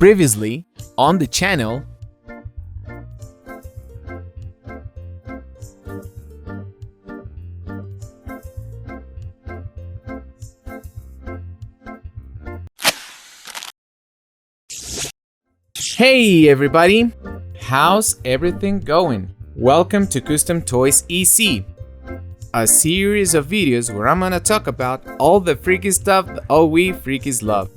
Previously on the channel, hey everybody, how's everything going? Welcome to Custom Toys EC, a series of videos where I'm gonna talk about all the freaky stuff that all we freakies love.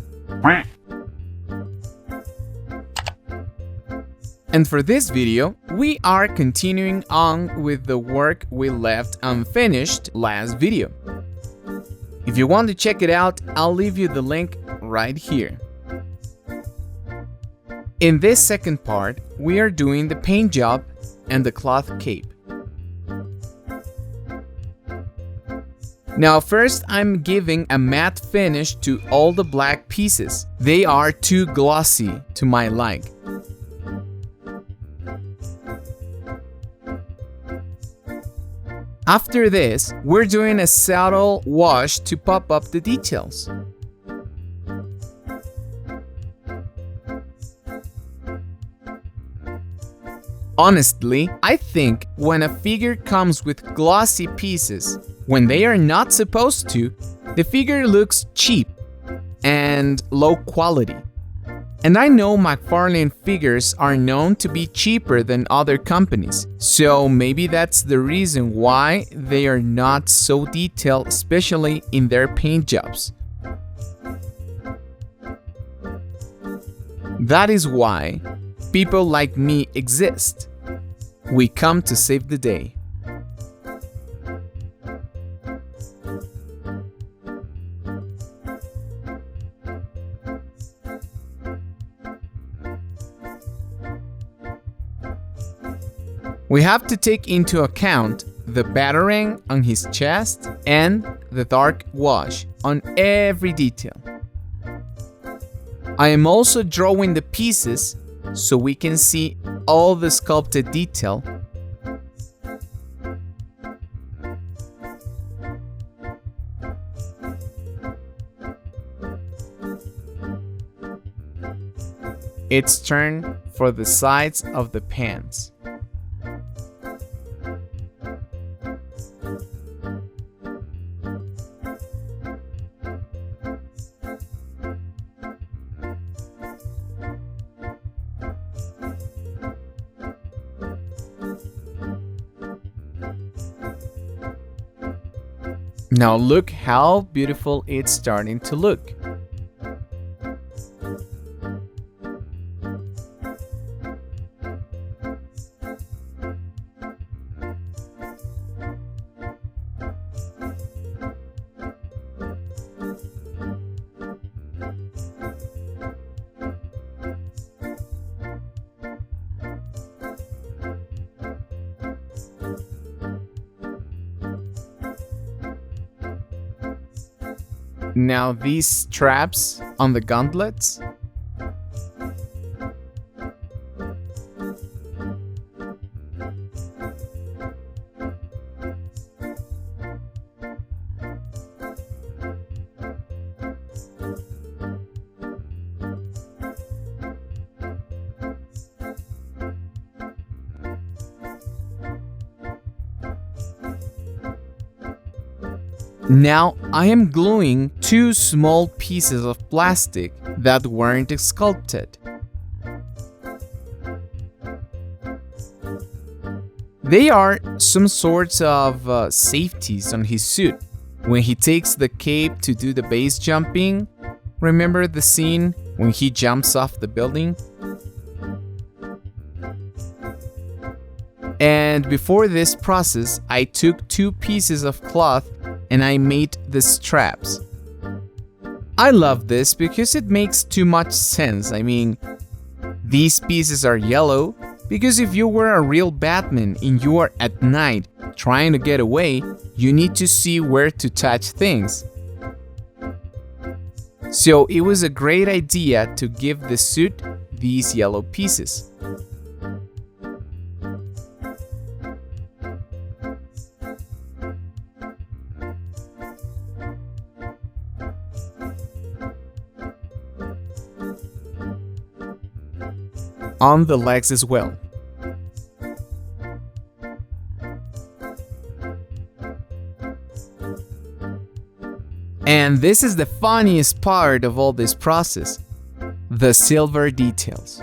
And for this video, we are continuing on with the work we left unfinished last video. If you want to check it out, I'll leave you the link right here. In this second part, we are doing the paint job and the cloth cape. Now first, I'm giving a matte finish to all the black pieces. They are too glossy to my like. After this, we're doing a subtle wash to pop up the details. Honestly, I think when a figure comes with glossy pieces, when they are not supposed to, the figure looks cheap and low quality. And I know McFarlane figures are known to be cheaper than other companies, so maybe that's the reason why they are not so detailed, especially in their paint jobs. That is why people like me exist. We come to save the day. We have to take into account the battering on his chest and the dark wash on every detail. I am also drawing the pieces so we can see all the sculpted detail. It's turn for the sides of the pants. Now look how beautiful it's starting to look. Now these straps on the gauntlets. Now I am gluing two small pieces of plastic that weren't sculpted. They are some sorts of safeties on his suit. When he takes the cape to do the base jumping, remember the scene when he jumps off the building? And before this process, I took two pieces of cloth and I made the straps. I love this because it makes too much sense. I mean, these pieces are yellow because if you were a real Batman and you are at night trying to get away, you need to see where to touch things. So it was a great idea to give the suit these yellow pieces. on the legs as well. And this is the funniest part of all this process, the silver details.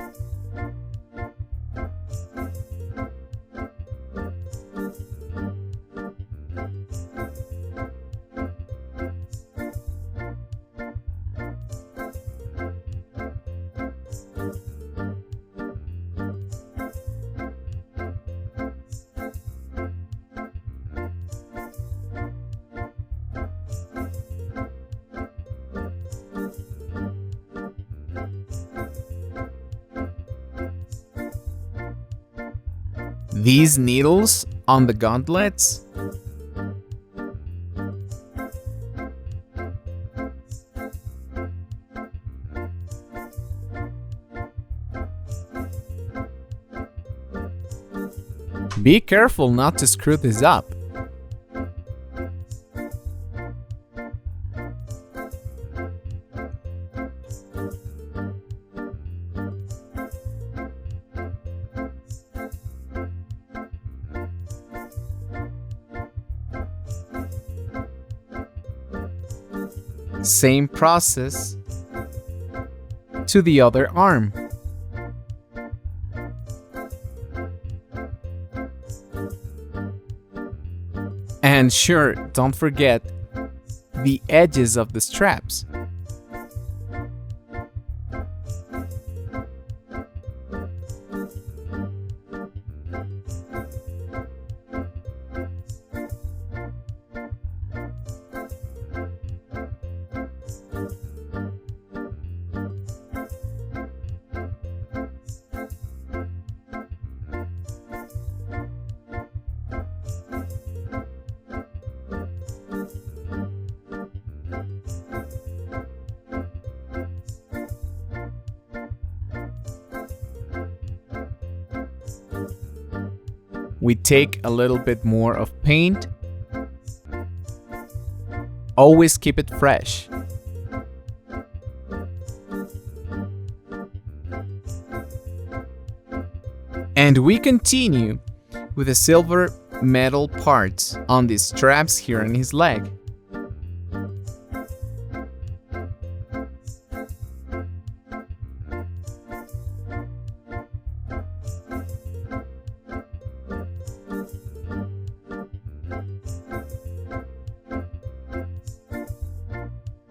These needles on the gauntlets, be careful not to screw this up. Same process to the other arm. And sure, don't forget the edges of the straps. We take a little bit more of paint. Always keep it fresh. And we continue with the silver metal parts on the straps here on his leg.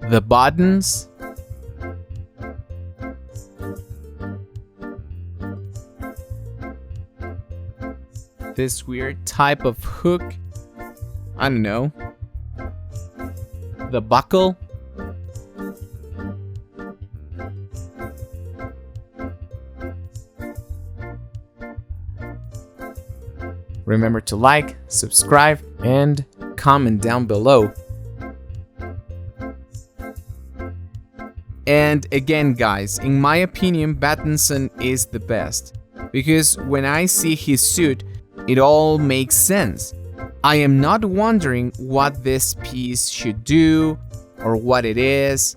The buttons, this weird type of hook, I don't know, the buckle, remember to like, subscribe, and comment down below. And again, guys, in my opinion, Pattinson is the best, because when I see his suit, it all makes sense. I am not wondering what this piece should do or what it is.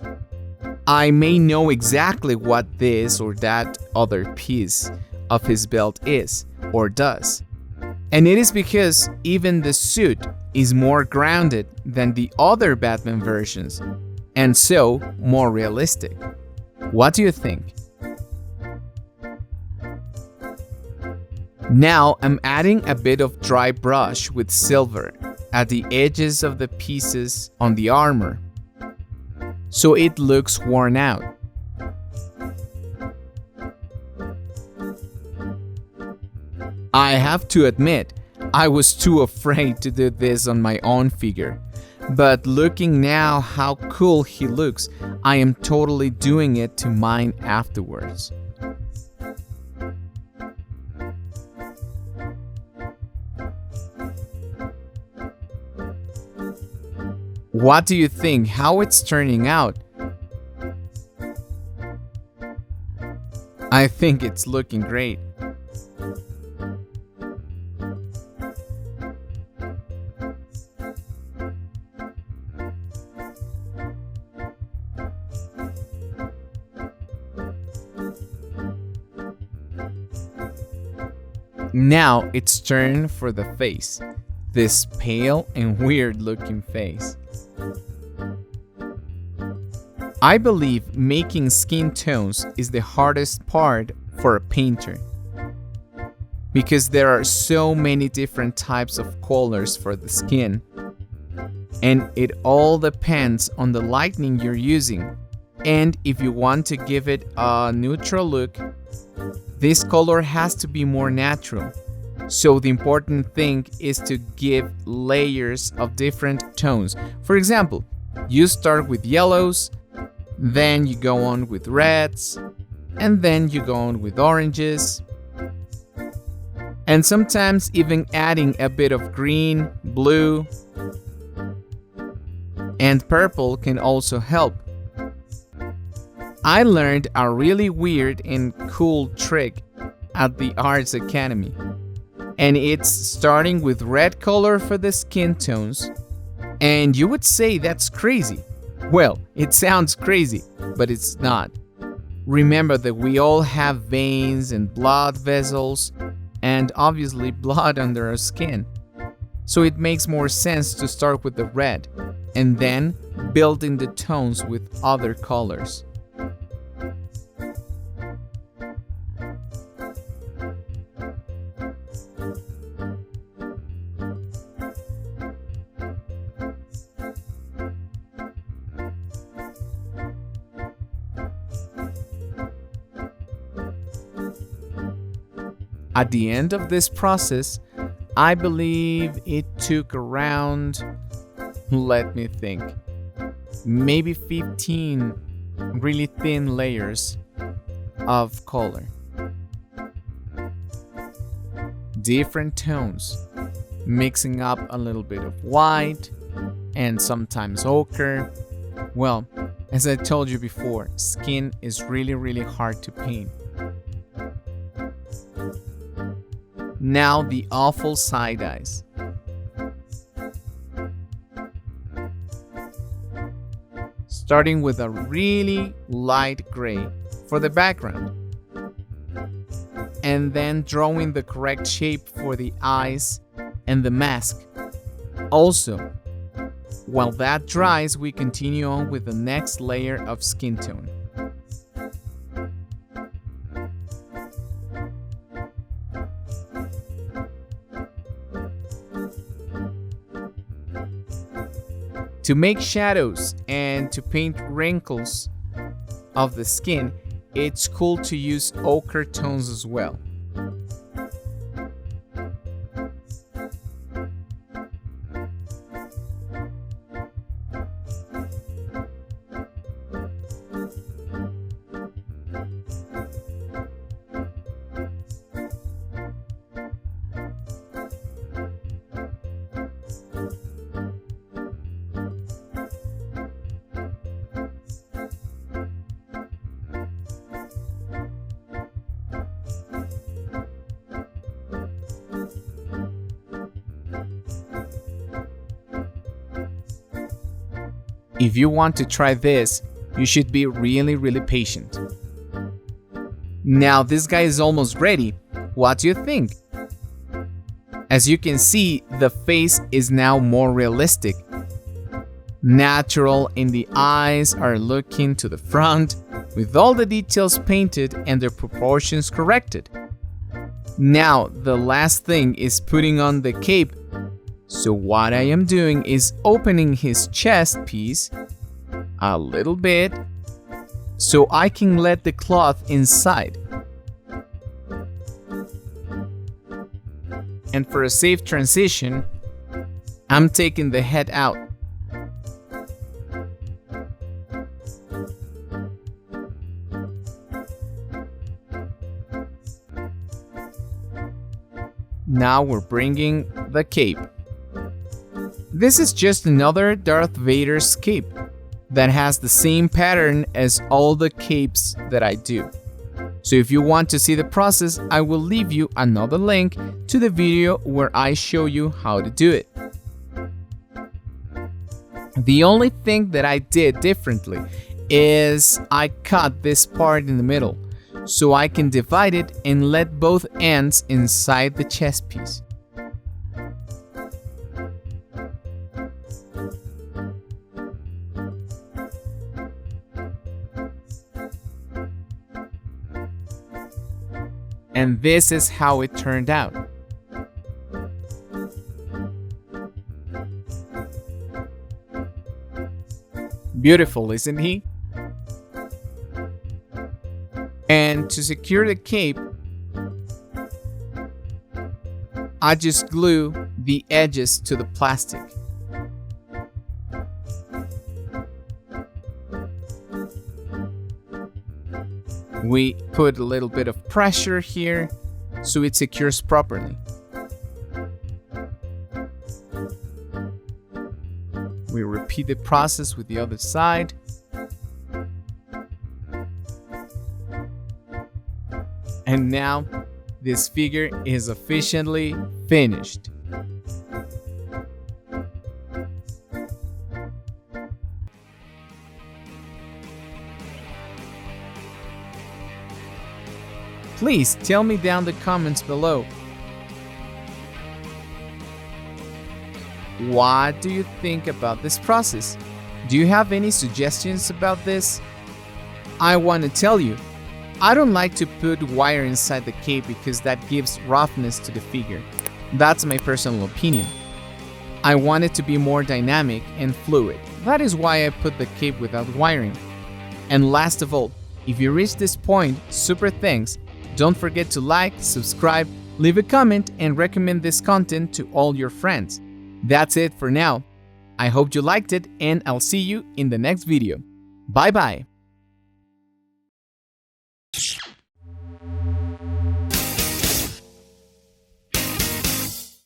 I may know exactly what this or that other piece of his belt is or does. And it is because even the suit is more grounded than the other Batman versions, and so more realistic. What do you think? Now I'm adding a bit of dry brush with silver at the edges of the pieces on the armor, so it looks worn out. I have to admit, I was too afraid to do this on my own figure. But looking now how cool he looks, I am totally doing it to mine afterwards. What do you think? How it's turning out? I think it's looking great. Now it's turn for the face, this pale and weird looking face. I believe making skin tones is the hardest part for a painter, because there are so many different types of colors for the skin, and it all depends on the lighting you're using. And if you want to give it a neutral look, this color has to be more natural. So the important thing is to give layers of different tones. For example, you start with yellows, then you go on with reds, and then you go on with oranges, and sometimes even adding a bit of green, blue, and purple can also help. I learned a really weird and cool trick at the Arts Academy, and it's starting with red color for the skin tones. And you would say that's crazy. Well, it sounds crazy, but it's not. Remember that we all have veins and blood vessels, and obviously blood under our skin. So it makes more sense to start with the red, and then build in the tones with other colors. At the end of this process, I believe it took around, let me think, maybe 15 really thin layers of color. Different tones, mixing up a little bit of white and sometimes ochre. Well, as I told you before, skin is really hard to paint. Now the awful side eyes. Starting with a really light gray for the background, and then drawing the correct shape for the eyes and the mask. Also, while that dries, we continue on with the next layer of skin tone. To make shadows and to paint wrinkles of the skin, it's cool to use ochre tones as well. If you want to try this, you should be really patient. Now this guy is almost ready. What do you think? As you can see, the face is now more realistic. Natural, and the eyes are looking to the front, with all the details painted and their proportions corrected. Now the last thing is putting on the cape. So what I am doing is opening his chest piece a little bit so I can let the cloth inside. And for a safe transition, I'm taking the head out. Now we're bringing the cape. This is just another Darth Vader's cape that has the same pattern as all the capes that I do. So if you want to see the process, I will leave you another link to the video where I show you how to do it. The only thing that I did differently is I cut this part in the middle. so I can divide it and let both ends inside the chest piece. And this is how it turned out. Beautiful, isn't he? And to secure the cape, I just glue the edges to the plastic. We put a little bit of pressure here so it secures properly. We repeat the process with the other side. And now this figure is officially finished. Please tell me down the comments below. What do you think about this process? Do you have any suggestions about this? I want to tell you, I don't like to put wire inside the cape because that gives roughness to the figure. That's my personal opinion. I want it to be more dynamic and fluid. That is why I put the cape without wiring. And last of all, if you reached this point, super thanks. Don't forget to like, subscribe, leave a comment, and recommend this content to all your friends. That's it for now. I hope you liked it, and I'll see you in the next video. Bye bye.